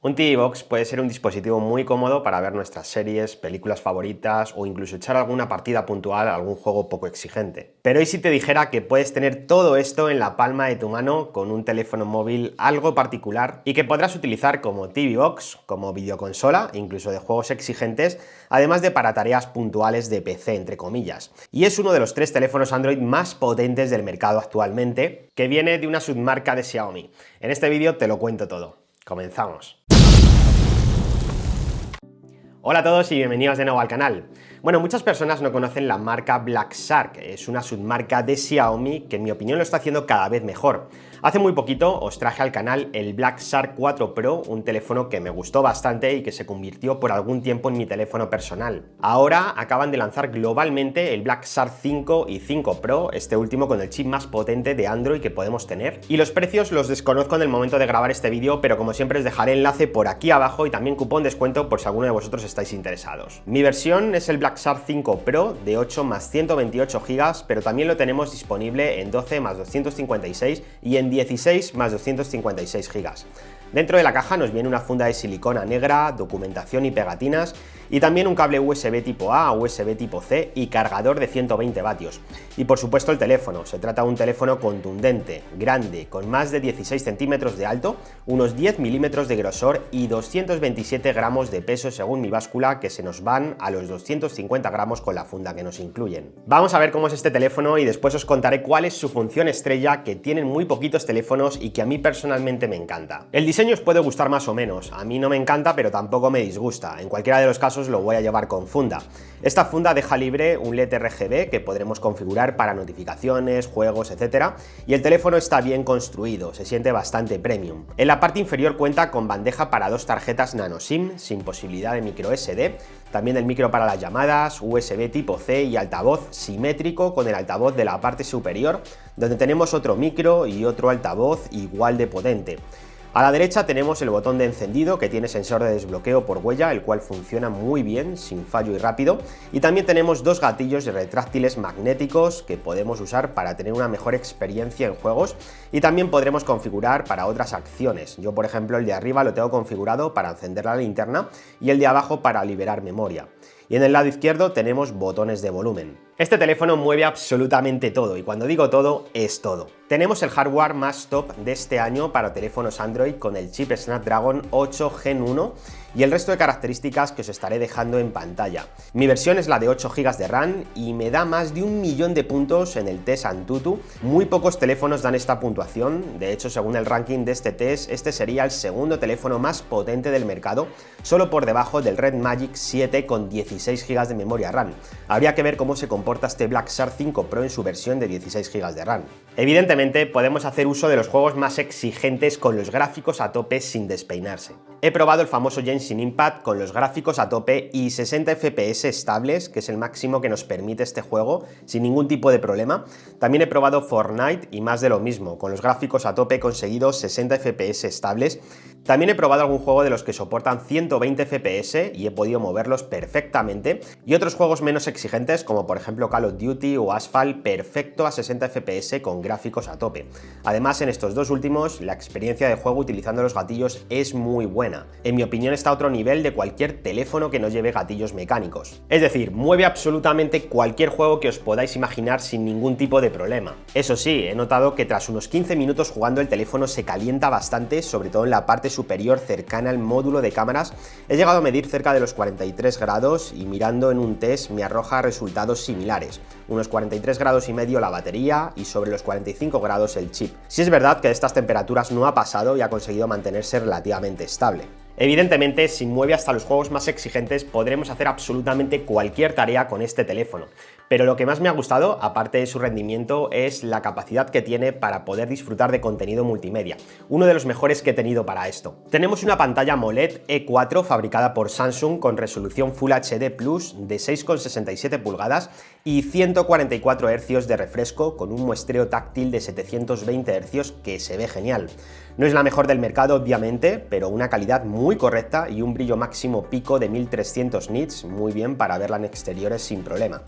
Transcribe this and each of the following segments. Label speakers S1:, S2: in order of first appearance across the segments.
S1: Un TV Box puede ser un dispositivo muy cómodo para ver nuestras series, películas favoritas o incluso echar alguna partida puntual a algún juego poco exigente. Pero ¿y si te dijera que puedes tener todo esto en la palma de tu mano con un teléfono móvil algo particular y que podrás utilizar como TV Box, como videoconsola, incluso de juegos exigentes, además de para tareas puntuales de PC, entre comillas? Y es uno de los 3 teléfonos Android más potentes del mercado actualmente, que viene de una submarca de Xiaomi. En este vídeo te lo cuento todo. Comenzamos. Hola a todos y bienvenidos de nuevo al canal. Bueno, muchas personas no conocen la marca Black Shark, es una submarca de Xiaomi que en mi opinión lo está haciendo cada vez mejor. Hace muy poquito os traje al canal el Black Shark 4 Pro, un teléfono que me gustó bastante y que se convirtió por algún tiempo en mi teléfono personal. Ahora acaban de lanzar globalmente el Black Shark 5 y 5 Pro, este último con el chip más potente de Android que podemos tener. Y los precios los desconozco en el momento de grabar este vídeo, pero como siempre os dejaré enlace por aquí abajo y también cupón descuento por si alguno de vosotros estáis interesados. Mi versión es el Black Shark 5 Pro de 8 más 128 GB, pero también lo tenemos disponible en 12 más 256 y en 16 más 256 GB. Dentro de la caja nos viene una funda de silicona negra, documentación y pegatinas, y también un cable USB tipo A, USB tipo C y cargador de 120 vatios. Y por supuesto el teléfono. Se trata de un teléfono contundente, grande, con más de 16 centímetros de alto, unos 10 milímetros de grosor y 227 gramos de peso según mi báscula, que se nos van a los 250 gramos con la funda que nos incluyen. Vamos a ver cómo es este teléfono y después os contaré cuál es su función estrella, que tienen muy poquitos teléfonos y que a mí personalmente me encanta. El diseño os puede gustar más o menos, a mí no me encanta pero tampoco me disgusta, en cualquiera de los casos lo voy a llevar con funda. Esta funda deja libre un LED RGB que podremos configurar para notificaciones, juegos, etc. Y el teléfono está bien construido, se siente bastante premium. En la parte inferior cuenta con bandeja para 2 tarjetas nano SIM, sin posibilidad de micro SD, también el micro para las llamadas, USB tipo C y altavoz simétrico con el altavoz de la parte superior, donde tenemos otro micro y otro altavoz igual de potente. A la derecha tenemos el botón de encendido que tiene sensor de desbloqueo por huella, el cual funciona muy bien, sin fallo y rápido, y también tenemos 2 gatillos retráctiles magnéticos que podemos usar para tener una mejor experiencia en juegos, y también podremos configurar para otras acciones. Yo, por ejemplo, el de arriba lo tengo configurado para encender la linterna y el de abajo para liberar memoria. Y en el lado izquierdo tenemos botones de volumen. Este teléfono mueve absolutamente todo, y cuando digo todo, es todo. Tenemos el hardware más top de este año para teléfonos Android con el chip Snapdragon 8 Gen 1 y el resto de características que os estaré dejando en pantalla. Mi versión es la de 8 GB de RAM y me da más de 1 millón de puntos en el test Antutu. Muy pocos teléfonos dan esta puntuación, de hecho según el ranking de este test, este sería el segundo teléfono más potente del mercado, solo por debajo del Red Magic 7 con 16 GB de memoria RAM. Habría que ver cómo se comporta este Black Shark 5 Pro en su versión de 16 GB de RAM. Evidentemente podemos hacer uso de los juegos más exigentes con los gráficos a tope sin despeinarse. He probado el famoso Genshin Impact con los gráficos a tope y 60 FPS estables, que es el máximo que nos permite este juego, sin ningún tipo de problema. También he probado Fortnite y más de lo mismo, con los gráficos a tope he conseguido 60 FPS estables. También he probado algún juego de los que soportan 120 FPS y he podido moverlos perfectamente, y otros juegos menos exigentes como por ejemplo Call of Duty o Asphalt, perfecto a 60 FPS con gráficos a tope. Además, en estos dos últimos, la experiencia de juego utilizando los gatillos es muy buena. En mi opinión está a otro nivel de cualquier teléfono que no lleve gatillos mecánicos. Es decir, mueve absolutamente cualquier juego que os podáis imaginar sin ningún tipo de problema. Eso sí, he notado que tras unos 15 minutos jugando el teléfono se calienta bastante, sobre todo en la parte superior cercana al módulo de cámaras. He llegado a medir cerca de los 43 grados y mirando en un test me arroja resultados similares. Unos 43 grados y medio la batería y sobre los 45 grados el chip. Sí es verdad que de estas temperaturas no ha pasado y ha conseguido mantenerse relativamente estable. Evidentemente, si mueve hasta los juegos más exigentes, podremos hacer absolutamente cualquier tarea con este teléfono. Pero lo que más me ha gustado, aparte de su rendimiento, es la capacidad que tiene para poder disfrutar de contenido multimedia. Uno de los mejores que he tenido para esto. Tenemos una pantalla AMOLED E4 fabricada por Samsung con resolución Full HD Plus de 6,67 pulgadas y 144 Hz de refresco con un muestreo táctil de 720 Hz que se ve genial. No es la mejor del mercado obviamente, pero una calidad muy correcta y un brillo máximo pico de 1300 nits, muy bien para verla en exteriores sin problema.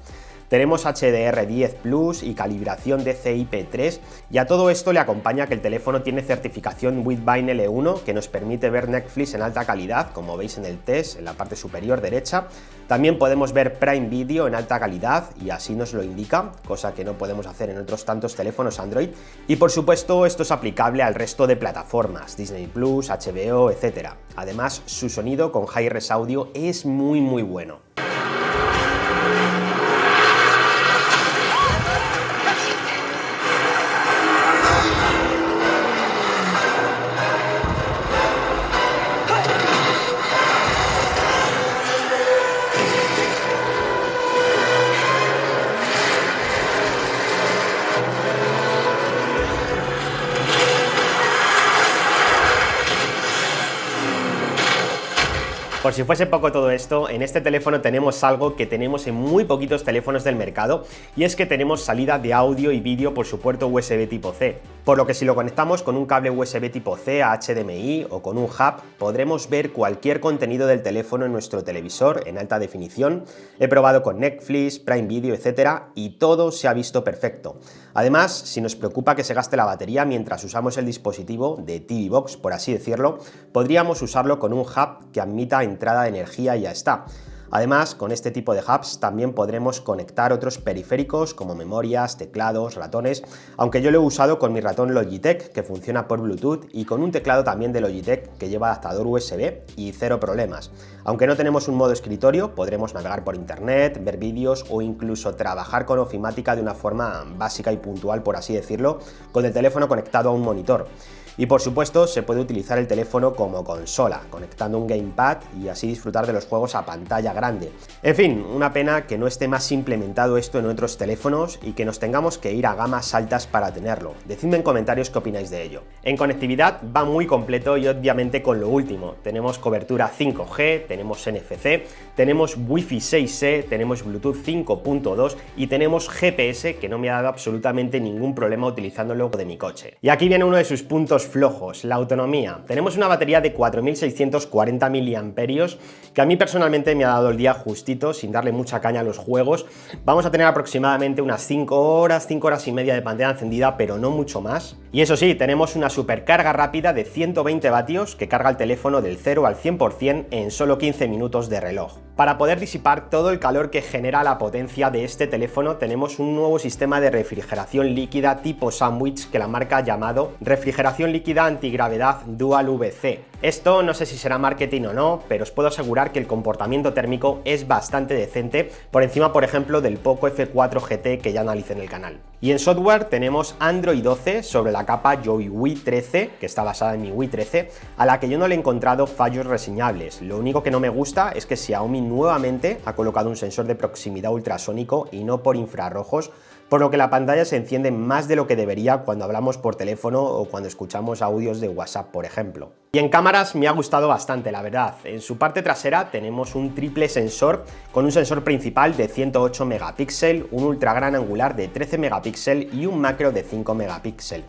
S1: Tenemos HDR10 Plus y calibración DCI-P3, y a todo esto le acompaña que el teléfono tiene certificación Widevine L1 que nos permite ver Netflix en alta calidad, como veis en el test en la parte superior derecha. También podemos ver Prime Video en alta calidad y así nos lo indica, cosa que no podemos hacer en otros tantos teléfonos Android. Y por supuesto esto es aplicable al resto de plataformas, Disney Plus, HBO, etc. Además, su sonido con Hi-Res Audio es muy bueno. Por si fuese poco todo esto, en este teléfono tenemos algo que tenemos en muy poquitos teléfonos del mercado, y es que tenemos salida de audio y vídeo por su puerto USB tipo C, por lo que si lo conectamos con un cable USB tipo C a HDMI o con un hub, podremos ver cualquier contenido del teléfono en nuestro televisor en alta definición. He probado con Netflix, Prime Video, etc. y todo se ha visto perfecto. Además, si nos preocupa que se gaste la batería mientras usamos el dispositivo de TV Box, por así decirlo, podríamos usarlo con un hub que admita entrada de energía y ya está. Además, con este tipo de hubs también podremos conectar otros periféricos como memorias, teclados, ratones, aunque yo lo he usado con mi ratón Logitech, que funciona por Bluetooth, y con un teclado también de Logitech que lleva adaptador USB y cero problemas. Aunque no tenemos un modo escritorio, podremos navegar por internet, ver vídeos o incluso trabajar con ofimática de una forma básica y puntual, por así decirlo, con el teléfono conectado a un monitor. Y por supuesto se puede utilizar el teléfono como consola, conectando un gamepad y así disfrutar de los juegos a pantalla grande. En fin, una pena que no esté más implementado esto en otros teléfonos y que nos tengamos que ir a gamas altas para tenerlo. Decidme en comentarios qué opináis de ello. En conectividad va muy completo y obviamente con lo último. Tenemos cobertura 5G, tenemos NFC, tenemos Wi-Fi 6E, tenemos Bluetooth 5.2 y tenemos GPS, que no me ha dado absolutamente ningún problema utilizándolo de mi coche. Y aquí viene uno de sus puntos flojos, la autonomía. Tenemos una batería de 4640 mAh que a mí personalmente me ha dado el día justito, sin darle mucha caña a los juegos. Vamos a tener aproximadamente unas 5 horas y media de pantalla encendida, pero no mucho más. Y eso sí, tenemos una supercarga rápida de 120 vatios que carga el teléfono del 0 al 100% en solo 15 minutos de reloj. Para poder disipar todo el calor que genera la potencia de este teléfono, tenemos un nuevo sistema de refrigeración líquida tipo sándwich que la marca ha llamado refrigeración líquida antigravedad Dual VC. Esto no sé si será marketing o no, pero os puedo asegurar que el comportamiento térmico es bastante decente, por encima, por ejemplo, del Poco F4 GT que ya analicé en el canal. Y en software tenemos Android 12 sobre la capa YOIWI 13, que está basada en mi Wii 13, a la que yo no le he encontrado fallos reseñables. Lo único que no me gusta es que Xiaomi nuevamente ha colocado un sensor de proximidad ultrasónico y no por infrarrojos, por lo que la pantalla se enciende más de lo que debería cuando hablamos por teléfono o cuando escuchamos audios de WhatsApp, por ejemplo. Y en cámaras me ha gustado bastante, la verdad. En su parte trasera tenemos un triple sensor con un sensor principal de 108 megapíxeles, un ultra gran angular de 13 megapíxeles y un macro de 5 megapíxeles.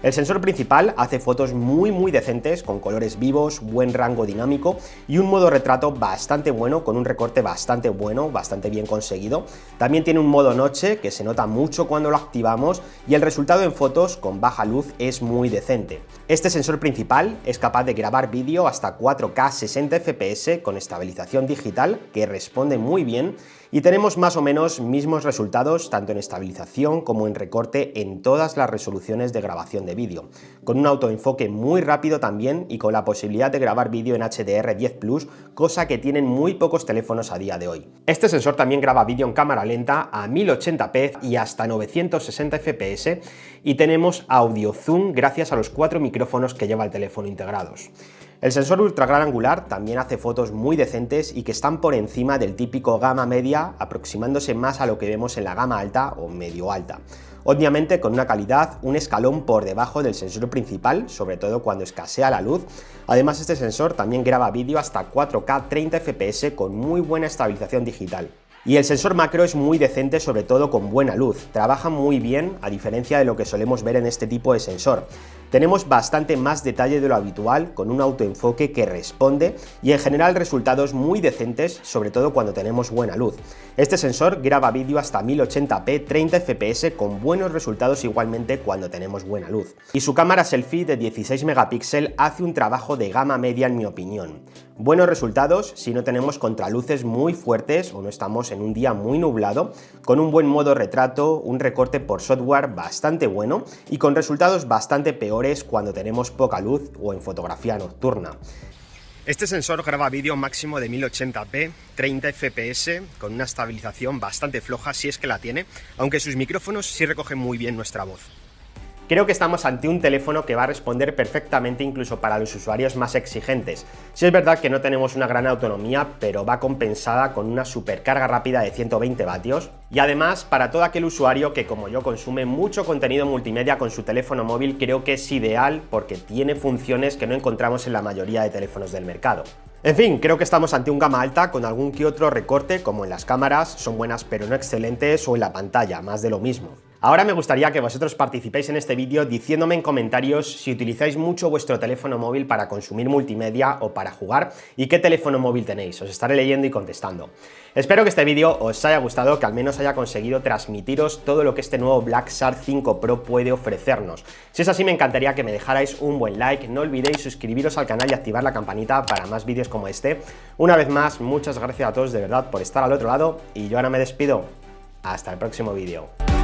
S1: El sensor principal hace fotos muy decentes, con colores vivos, buen rango dinámico y un modo retrato bastante bueno, con un recorte bastante bueno, bastante bien conseguido. También tiene un modo noche que se nota mucho cuando lo activamos y el resultado en fotos con baja luz es muy decente. Este sensor principal es capaz de grabar vídeo hasta 4K 60 fps con estabilización digital que responde muy bien, y tenemos más o menos mismos resultados tanto en estabilización como en recorte en todas las resoluciones de grabación de vídeo, con un autoenfoque muy rápido también y con la posibilidad de grabar vídeo en HDR10 Plus, cosa que tienen muy pocos teléfonos a día de hoy. Este sensor también graba vídeo en cámara lenta a 1080p y hasta 960 fps, y tenemos audio zoom gracias a los 4 micrófonos que lleva el teléfono integrados. El sensor ultra gran angular también hace fotos muy decentes y que están por encima del típico gama media, aproximándose más a lo que vemos en la gama alta o medio alta. Obviamente con una calidad un escalón por debajo del sensor principal, sobre todo cuando escasea la luz. Además, este sensor también graba vídeo hasta 4K 30 fps con muy buena estabilización digital. Y el sensor macro es muy decente, sobre todo con buena luz. Trabaja muy bien, a diferencia de lo que solemos ver en este tipo de sensor. Tenemos bastante más detalle de lo habitual, con un autoenfoque que responde y en general resultados muy decentes, sobre todo cuando tenemos buena luz. Este sensor graba vídeo hasta 1080p 30 fps con buenos resultados igualmente cuando tenemos buena luz. Y su cámara selfie de 16 megapíxeles hace un trabajo de gama media en mi opinión. Buenos resultados si no tenemos contraluces muy fuertes o no estamos en un día muy nublado, con un buen modo retrato, un recorte por software bastante bueno y con resultados bastante peores cuando tenemos poca luz o en fotografía nocturna. Este sensor graba vídeo máximo de 1080p, 30 fps, con una estabilización bastante floja si es que la tiene, aunque sus micrófonos sí recogen muy bien nuestra voz. Creo que estamos ante un teléfono que va a responder perfectamente incluso para los usuarios más exigentes. Sí es verdad que no tenemos una gran autonomía, pero va compensada con una supercarga rápida de 120 vatios. Y además, para todo aquel usuario que como yo consume mucho contenido multimedia con su teléfono móvil, creo que es ideal porque tiene funciones que no encontramos en la mayoría de teléfonos del mercado. En fin, creo que estamos ante un gama alta con algún que otro recorte, como en las cámaras, son buenas pero no excelentes, o en la pantalla, más de lo mismo. Ahora me gustaría que vosotros participéis en este vídeo diciéndome en comentarios si utilizáis mucho vuestro teléfono móvil para consumir multimedia o para jugar y qué teléfono móvil tenéis, os estaré leyendo y contestando. Espero que este vídeo os haya gustado, que al menos haya conseguido transmitiros todo lo que este nuevo Black Shark 5 Pro puede ofrecernos. Si es así, me encantaría que me dejarais un buen like, no olvidéis suscribiros al canal y activar la campanita para más vídeos como este. Una vez más, muchas gracias a todos de verdad por estar al otro lado y yo ahora me despido. Hasta el próximo vídeo.